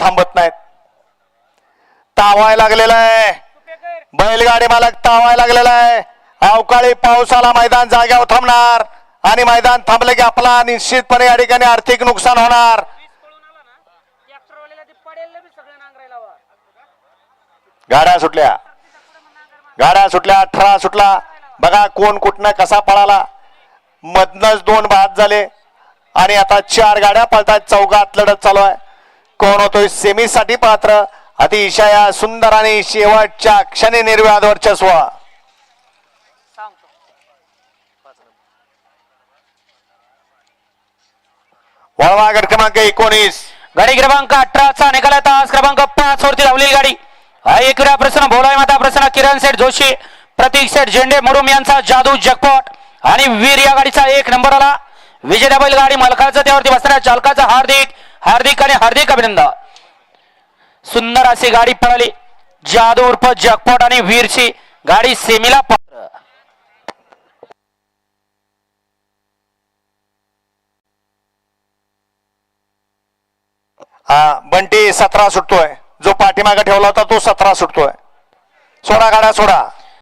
थांबत नाहीत. तावाय लागलेला आहे बैलगाडी मालक, तावाय लागलेला आहे. अवकाळी पावसाला मैदान जाग्यावर थांबणार आणि मैदान थांबले की आपला निश्चितपणे या ठिकाणी आर्थिक नुकसान होणार. गाड्या सुटल्या, गाड्या सुटल्या, 18 सुटला. बघा कोण कुठनं कसा पळाला. मधनच 2 बाद झाले आणि आता 4 गाड्या पळतात. चौघात लढत चालू आहे. कोण होतोय सेमी साठी पात्र. अतिशय सुंदर आणि शेवटच्या क्षणी निर्विवाद वर्चस्व. वळवा गट क्रमांक 19, गाडी क्रमांक 18चा निकाल तास क्रमांक 5 वरती धावलेली गाडी. एक वेळा प्रसन्न भोलाय माता प्रसन्न किरण सेठ जोशी, प्रतीक सेठ झेंडे मुरुम यांचा जादू जगपॉट आणि वीर या गाडीचा 1 नंबर आला. विजेता बैल गाडी मालकाचं त्यावरती बसणाऱ्या चालकाचं हार्दिक हार्दिक आणि हार्दिक अभिनंदन. सुंदर अशी गाडी पळाली. जादू उर्फ जगपॉट आणि वीरची गाडी सेमीला पात्र. बंटी 17 सुटतोय. जो पाठीमागे ठेवला होता तो 17 सुटतोय. सोडा गाड्या सोडा.